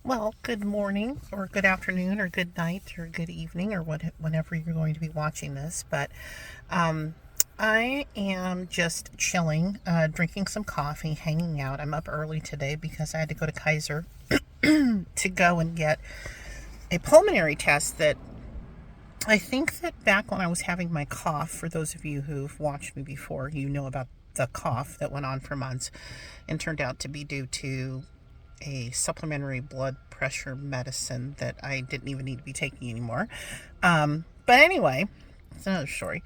Well, good morning, or good afternoon, or good night, or good evening, or whenever you're going to be watching this. But um, I am just chilling, drinking some coffee, hanging out. I'm up early today because I had to go to Kaiser to go and get a pulmonary test that I think that back when I was having my cough, for those of you who've watched me before, you know about the cough that went on for months and turned out to be due to a supplementary blood pressure medicine that I didn't even need to be taking anymore. But anyway, it's another story.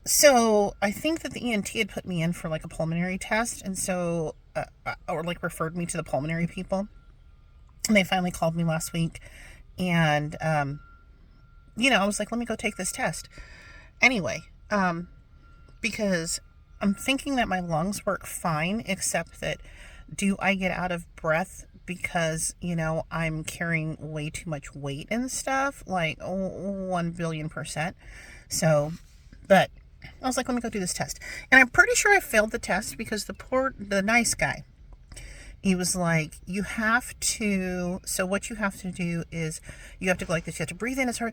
So I think that the ENT had put me in for like a pulmonary test, and so or like referred me to the pulmonary people. And they finally called me last week, and I was like, let me go take this test. Anyway, because I'm thinking that my lungs work fine, except that do I get out of breath because, I'm carrying way too much weight and stuff? Like, 1 billion percent. So, but I was like, let me go do this test. And I'm pretty sure I failed the test because the nice guy, he was like, so what you have to do is you have to go like this. You have to breathe in as hard,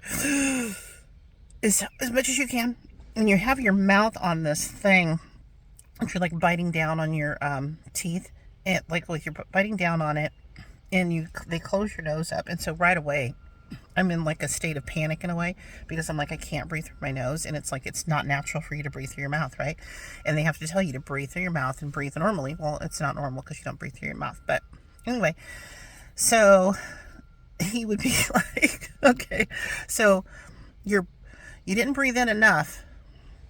as much as you can. And you have your mouth on this thing. If you're like biting down on your teeth, and like you're biting down on it, and they close your nose up, and so right away, I'm in like a state of panic in a way because I'm like I can't breathe through my nose, and it's like it's not natural for you to breathe through your mouth, right? And they have to tell you to breathe through your mouth and breathe normally. Well, it's not normal because you don't breathe through your mouth, but anyway, so he would be like, okay, so you're you didn't breathe in enough,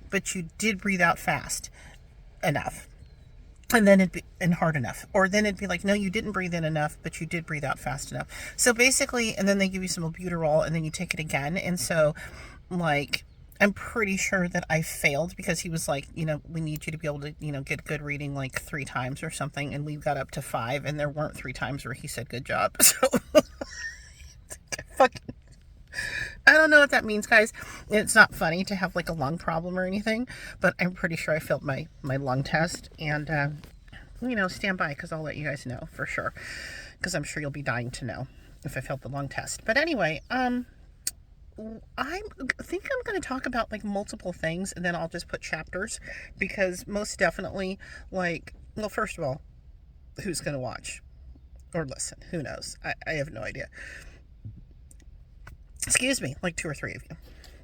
but you did breathe out fast enough, and then it'd be and hard enough, or then it'd be like, no, you didn't breathe in enough, but you did breathe out fast enough. So basically, and then they give you some albuterol, and then you take it again. And so, like, I'm pretty sure that I failed because he was like, we need you to be able to, get good reading like 3 times or something, and we got up to 5, and there weren't 3 times where he said good job. So fucking, I don't know what that means, guys. It's not funny to have like a lung problem or anything, but I'm pretty sure I failed my lung test. And stand by because I'll let you guys know for sure, because I'm sure you'll be dying to know if I failed the lung test. But anyway, I think I'm going to talk about like multiple things, and then I'll just put chapters, because most definitely, like, well, first of all, who's going to watch or listen? Who knows? I have no idea. Excuse me, like 2 or 3 of you.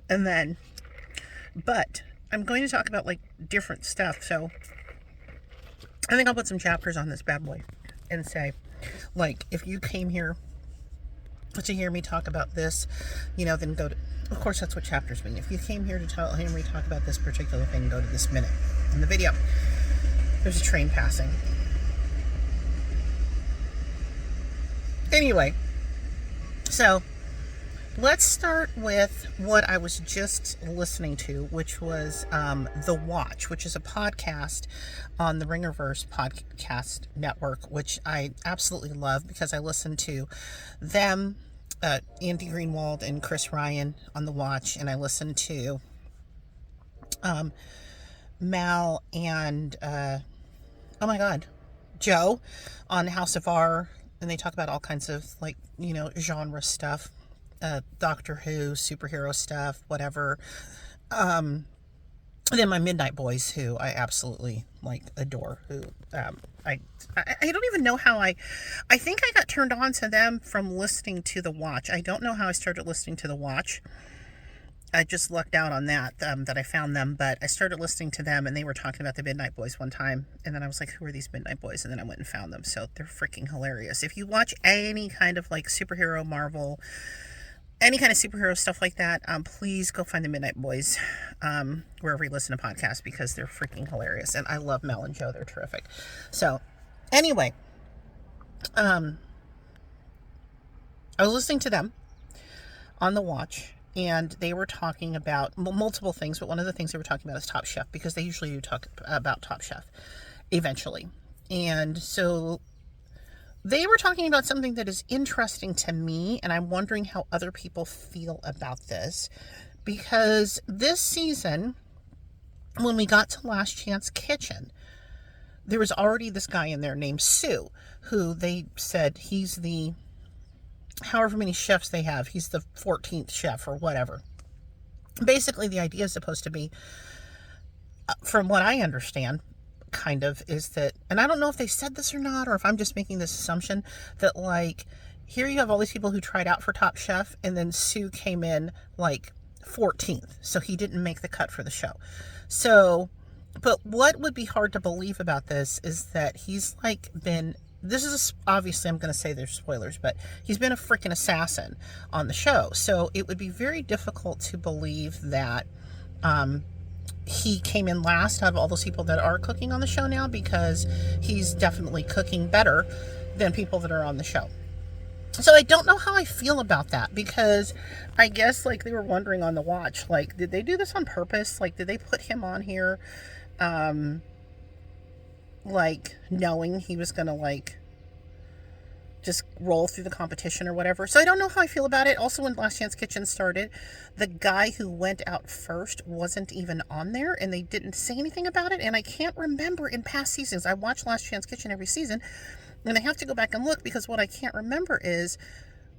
And then, but I'm going to talk about like different stuff. So I think I'll put some chapters on this bad boy and say, like, if you came here to hear me talk about this, then go to, of course, that's what chapters mean. If you came here to hear me talk about this particular thing, go to this minute in the video. There's a train passing. Anyway, so let's start with what I was just listening to, which was The Watch, which is a podcast on the Ringerverse podcast network, which I absolutely love because I listen to them, Andy Greenwald and Chris Ryan on The Watch, and I listen to Mal and, oh my God, Joe on House of R, and they talk about all kinds of like, genre stuff. Doctor Who, superhero stuff, whatever. And then my Midnight Boys, who I absolutely like adore. Who I don't even know how I think I got turned on to them from listening to The Watch. I don't know how I started listening to The Watch. I just lucked out on that I found them, but I started listening to them, and they were talking about the Midnight Boys one time, and then I was like, who are these Midnight Boys? And then I went and found them, so they're freaking hilarious. If you watch any kind of like superhero, Marvel, any kind of superhero stuff like that, please go find the Midnight Boys wherever you listen to podcasts, because they're freaking hilarious, and I love Mel and Joe. They're terrific. So anyway, I was listening to them on The Watch, and they were talking about multiple things, but one of the things they were talking about is Top Chef, because they usually do talk about Top Chef eventually. And so they were talking about something that is interesting to me, and I'm wondering how other people feel about this, because this season, when we got to Last Chance Kitchen, there was already this guy in there named Sue, who they said he's the however many chefs they have. He's the 14th chef or whatever. Basically, the idea is supposed to be, from what I understand, kind of, is that, and I don't know if they said this or not, or if I'm just making this assumption, that like, here you have all these people who tried out for Top Chef, and then Sue came in like 14th, so he didn't make the cut for the show. So, but what would be hard to believe about this is that he's like been, this is obviously, I'm going to say there's spoilers, but he's been a freaking assassin on the show. So it would be very difficult to believe that he came in last out of all those people that are cooking on the show now, because he's definitely cooking better than people that are on the show. So I don't know how I feel about that, because I guess like they were wondering on the watch, like, did they do this on purpose? Like, did they put him on here like knowing he was gonna like just roll through the competition or whatever? So I don't know how I feel about it. Also, when Last Chance Kitchen started, the guy who went out first wasn't even on there, and they didn't say anything about it. And I can't remember in past seasons. I watch Last Chance Kitchen every season, and I have to go back and look, because what I can't remember is,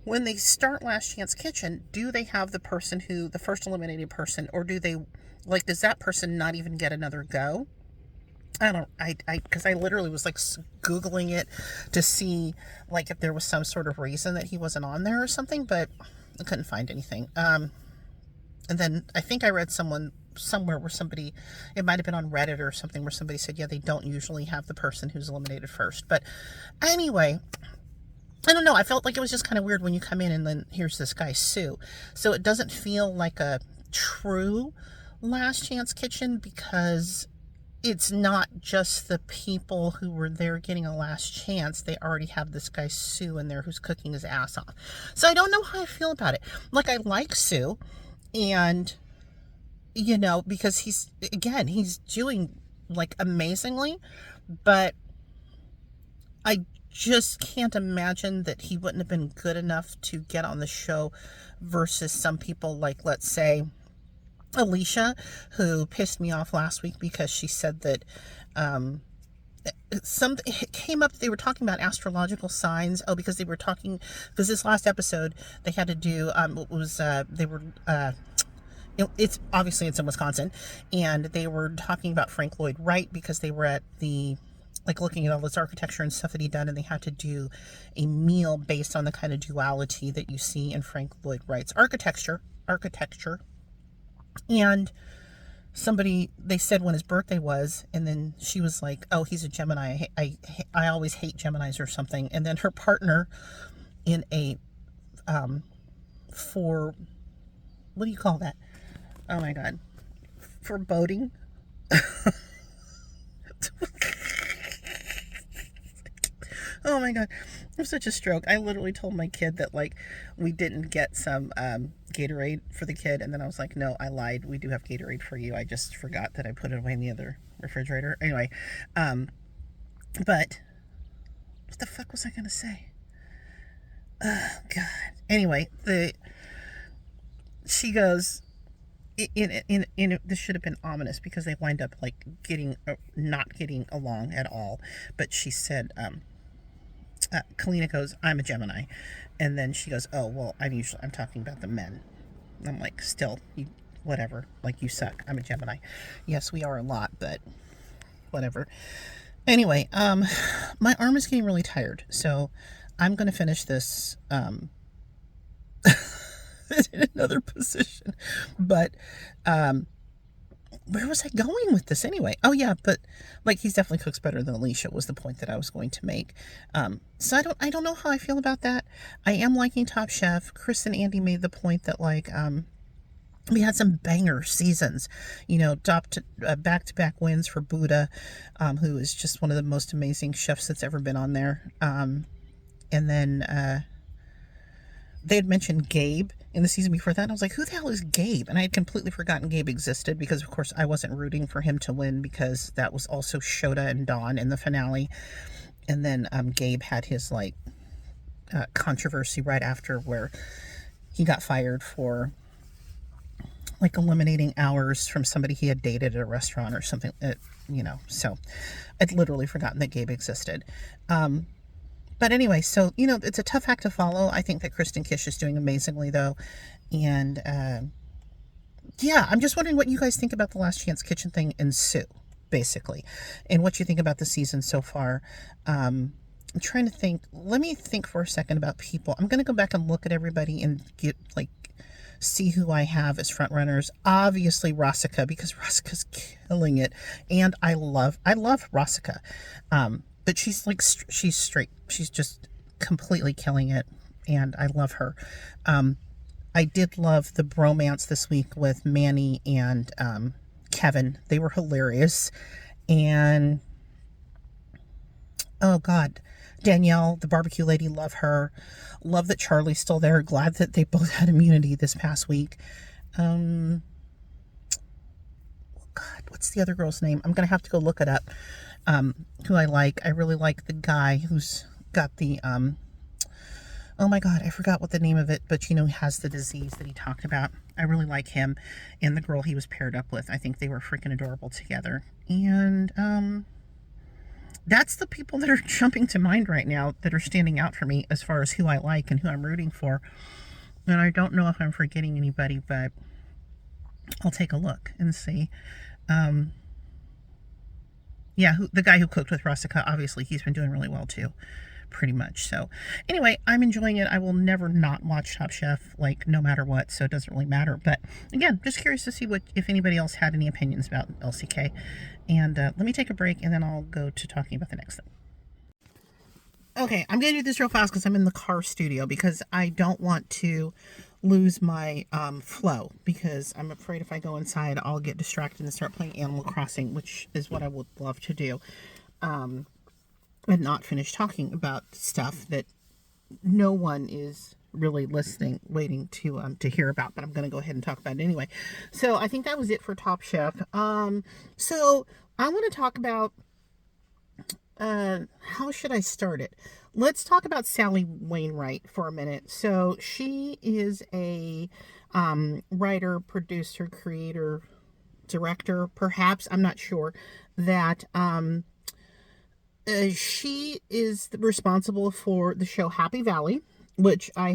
when they start Last Chance Kitchen, do they have the person who, the first eliminated person, or do they, like, does that person not even get another go? Because I literally was like Googling it to see like if there was some sort of reason that he wasn't on there or something, but I couldn't find anything. And then I think I read somewhere where somebody, it might have been on Reddit or something, where somebody said, yeah, they don't usually have the person who's eliminated first. But anyway, I don't know. I felt like it was just kind of weird when you come in and then here's this guy, Sue. So it doesn't feel like a true Last Chance Kitchen, because it's not just the people who were there getting a last chance. They already have this guy Sue in there who's cooking his ass off. So I don't know how I feel about it. Like, I like Sue, and you know, because he's doing like amazingly, but I just can't imagine that he wouldn't have been good enough to get on the show versus some people like, let's say, Alicia, who pissed me off last week because she said that it came up, they were talking about astrological signs. Oh, because this last episode they had to do it's obviously, it's in Wisconsin, and they were talking about Frank Lloyd Wright, because they were at the, like, looking at all this architecture and stuff that he'd done, and they had to do a meal based on the kind of duality that you see in Frank Lloyd Wright's architecture. And they said when his birthday was, and then she was like, oh, he's a Gemini. I always hate Geminis or something. And then her partner in a, what do you call that? Oh my God. Foreboding. Oh my God. I'm such a stroke. I literally told my kid that, like, we didn't get some Gatorade for the kid, and then I was like, no, I lied. We do have Gatorade for you. I just forgot that I put it away in the other refrigerator. Anyway, but what the fuck was I gonna say? Oh God. Anyway, she goes, this should have been ominous, because they wind up like not getting along at all. But she said, Kalina goes, I'm a Gemini. And then she goes, oh, well, I'm talking about the men. I'm like, still, whatever. Like, you suck. I'm a Gemini. Yes, we are a lot, but whatever. Anyway, my arm is getting really tired, so I'm going to finish this in another position. But where was I going with this anyway? Oh yeah, but like, he's definitely cooks better than Alicia was the point that I was going to make. So I don't know how I feel about that. I am liking Top Chef. Chris and Andy made the point that, like, we had some banger seasons, you know, back-to-back wins for Buddha, who is just one of the most amazing chefs that's ever been on there. And then they had mentioned Gabe in the season before that, and I was like, who the hell is Gabe? And I had completely forgotten Gabe existed, because of course I wasn't rooting for him to win, because that was also Shota and Dawn in the finale. And then Gabe had his like controversy right after, where he got fired for like eliminating hours from somebody he had dated at a restaurant or something, you know. So I'd literally forgotten that Gabe existed. But anyway, so, it's a tough act to follow. I think that Kristen Kish is doing amazingly, though. And, yeah, I'm just wondering what you guys think about the Last Chance Kitchen thing and Sue, basically, and what you think about the season so far. I'm trying to think. Let me think for a second about people. I'm going to go back and look at everybody and see who I have as front runners. Obviously Rossica, because Rossica's killing it, and I love Rossica. But she's straight. She's just completely killing it, and I love her. I did love the bromance this week with Manny and Kevin. They were hilarious. And oh God, Danielle, the barbecue lady, love her. Love that Charlie's still there. Glad that they both had immunity this past week. God, what's the other girl's name? I'm going to have to go look it up. Who I like. I really like the guy who's got the, oh my God, I forgot what the name of it, but he has the disease that he talked about. I really like him and the girl he was paired up with. I think they were freaking adorable together. And, that's the people that are jumping to mind right now that are standing out for me as far as who I like and who I'm rooting for. And I don't know if I'm forgetting anybody, but I'll take a look and see. Yeah, the guy who cooked with Rossica, obviously, he's been doing really well too, pretty much. So anyway, I'm enjoying it. I will never not watch Top Chef, no matter what, so it doesn't really matter. But again, just curious to see if anybody else had any opinions about LCK. And let me take a break, and then I'll go to talking about the next thing. Okay, I'm going to do this real fast because I'm in the car studio, because I don't want to lose my flow, because I'm afraid if I go inside, I'll get distracted and start playing Animal Crossing, which is what I would love to do, and not finish talking about stuff that no one is really waiting to hear about, but I'm going to go ahead and talk about it anyway. So I think that was it for Top Chef. So I want to talk about, how should I start it? Let's talk about Sally Wainwright for a minute. So she is a writer, producer, creator, director, perhaps, I'm not sure, that she is responsible for the show Happy Valley, which I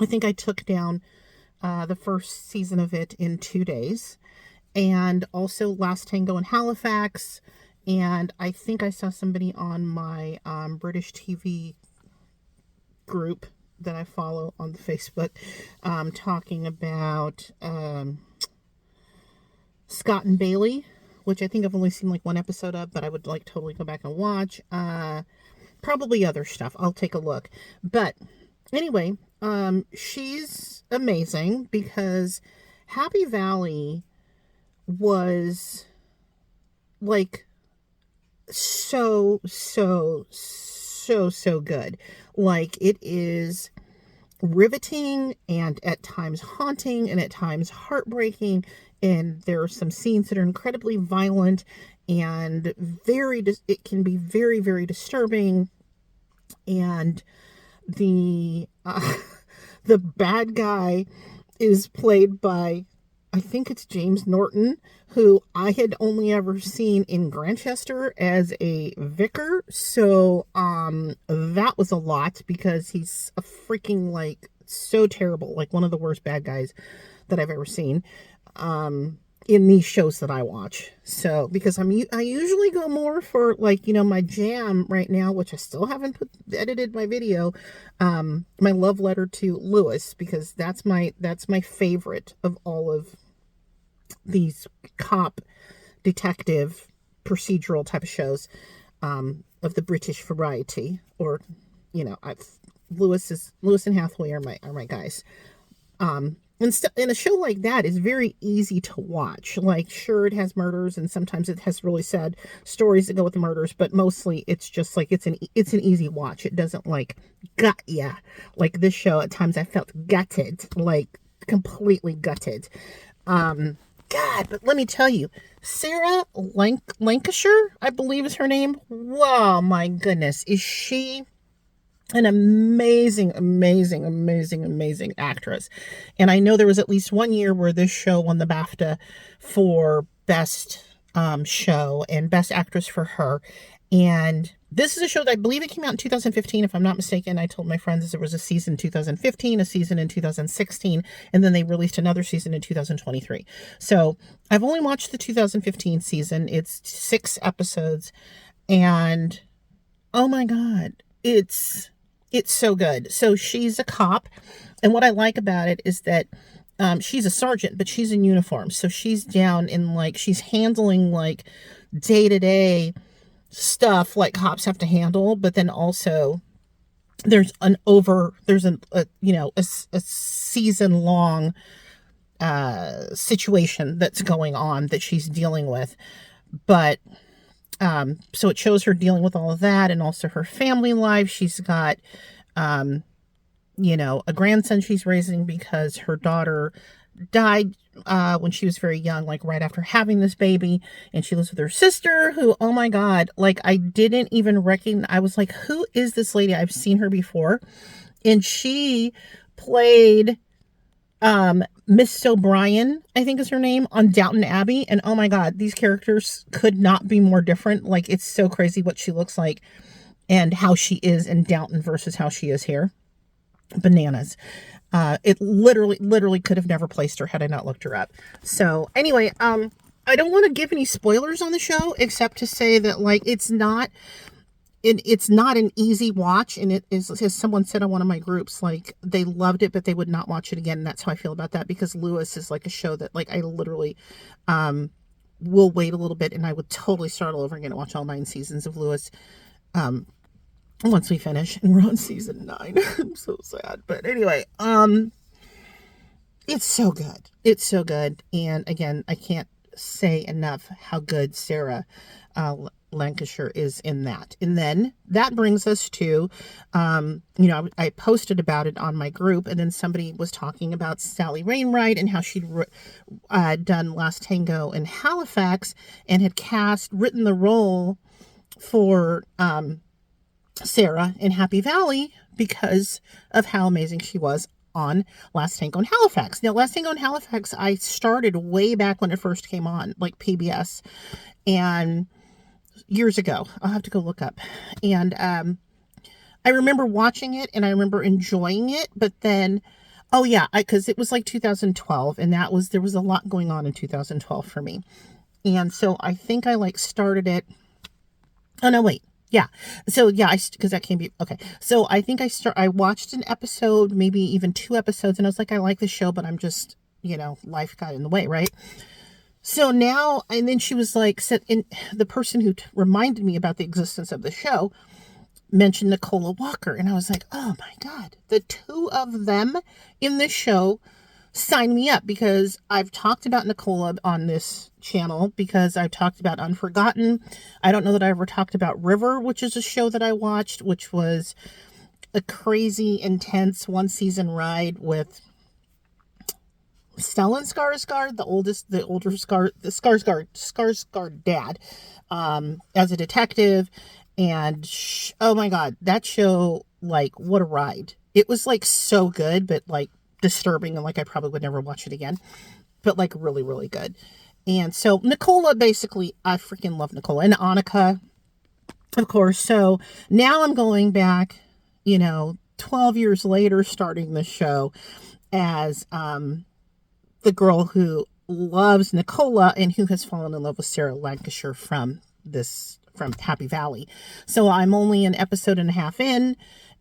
think I took down the first season of it in 2 days, and also Last Tango in Halifax. And I think I saw somebody on my British TV group that I follow on Facebook talking about Scott and Bailey, which I think I've only seen one episode of, but I would totally go back and watch. Probably other stuff. I'll take a look. But anyway, she's amazing, because Happy Valley was so good. It is riveting, and at times haunting, and at times heartbreaking, and there are some scenes that are incredibly violent, and it can be very, very disturbing. And the bad guy is played by, I think it's James Norton, who I had only ever seen in Grantchester as a vicar. So that was a lot, because he's a freaking so terrible, one of the worst bad guys that I've ever seen in these shows that I watch. So because I usually go more for my jam right now, which I still haven't edited my video, my love letter to Lewis, because that's my favorite of all of these cop, detective, procedural type of shows of the British variety. Or Lewis and Hathaway are my guys. And a show like that is very easy to watch. Sure, it has murders, and sometimes it has really sad stories that go with the murders, but mostly it's just it's an easy watch. It doesn't gut ya. This show, at times I felt gutted, completely gutted. God, but let me tell you, Sarah Lancashire, I believe is her name. Wow, my goodness, is she an amazing actress. And I know there was at least one year where this show won the BAFTA for best show and best actress for her. And This is a show that I believe it came out in 2015, if I'm not mistaken. I told my friends there was a season in 2015, a season in 2016, and then they released another season in 2023. So I've only watched the 2015 season. It's 6 episodes, and oh my God, it's so good. So she's a cop, and what I like about it is that she's a sergeant, but she's in uniform. So she's down in like, she's handling like day-to-day stuff like cops have to handle, but then also there's a season long situation that's going on that she's dealing with. But so it shows her dealing with all of that, and also her family life. She's got a grandson she's raising because her daughter died when she was very young, like right after having this baby, and she lives with her sister who, oh my God, like I didn't even recognize. I was like, who is this lady? I've seen her before. And she played Miss O'Brien, I think is her name, on Downton Abbey. And oh my God, these characters could not be more different. Like, it's so crazy what she looks like and how she is in Downton versus how she is here. Bananas. It literally could have never placed her had I not looked her up. So anyway, I don't want to give any spoilers on the show, except to say that like it's not an easy watch, and it is, as someone said on one of my groups, like they loved it but they would not watch it again. And that's how I feel about that, because Lewis is like a show that like I literally will wait a little bit and I would totally start all over again and watch all 9 seasons of Lewis once we finish, and we're on season 9. I'm so sad. But anyway, it's so good. It's so good. And again, I can't say enough how good Sarah Lancashire is in that. And then that brings us to, I posted about it on my group, and then somebody was talking about Sally Wainwright and how she'd done Last Tango in Halifax and had written the role for Sarah in Happy Valley because of how amazing she was on Last Tango in Halifax. Now, Last Tango in Halifax, I started way back when it first came on, like PBS, and years ago. I'll have to go look up. And I remember watching it and I remember enjoying it, but then, oh yeah, because it was like 2012, and there was a lot going on in 2012 for me. And so I think I like started it. Oh no, wait. Yeah. So yeah, because that can be, okay. So I think I watched an episode, maybe even 2 episodes, and I was like, I like the show, but I'm just, life got in the way, right? So now, and then she was like, the person who reminded me about the existence of the show mentioned Nicola Walker. And I was like, oh my God, the 2 of them in this show sign me up, because I've talked about Nicola on this channel, because I've talked about Unforgotten. I don't know that I ever talked about River, which is a show that I watched, which was a crazy, intense 1-season ride with Stellan Skarsgård, the older Skarsgård dad, as a detective. And oh my God, that show, like, what a ride. It was like so good, but like disturbing, and like I probably would never watch it again, but like really, really good. And so Nicola, basically, I freaking love Nicola, and Annika, of course. So now I'm going back, 12 years later, starting the show as the girl who loves Nicola and who has fallen in love with Sarah Lancashire from Happy Valley. So I'm only an episode and a half in,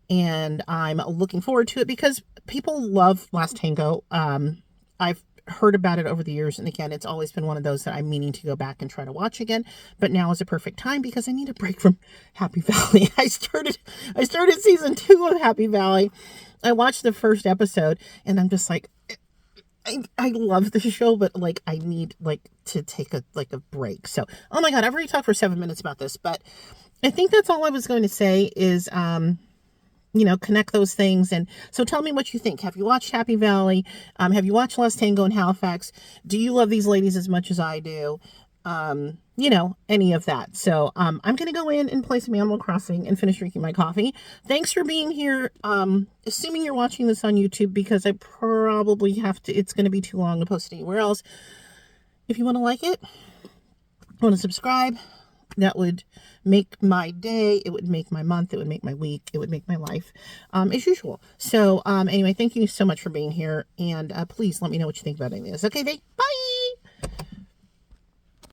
and I'm looking forward to it because people love Last Tango. I've heard about it over the years, and again, it's always been one of those that I'm meaning to go back and try to watch again, but now is a perfect time because I need a break from Happy Valley. I started season 2 of Happy Valley. I watched the first episode, and I'm just like, I love the show, but like I need like to take a break. So, oh my God, I've already talked for 7 minutes about this, but I think that's all I was going to say is, connect those things. And so tell me what you think. Have you watched Happy Valley? Have you watched Last Tango in Halifax? Do you love these ladies as much as I do? Any of that. So, I'm going to go in and play some Animal Crossing and finish drinking my coffee. Thanks for being here. Assuming you're watching this on YouTube, because I probably have to, it's going to be too long to post it anywhere else. If you want to like it, want to subscribe, that would make my day, it would make my month, it would make my week, it would make my life, as usual. So, anyway, thank you so much for being here, and please let me know what you think about any of this. Okay, bye!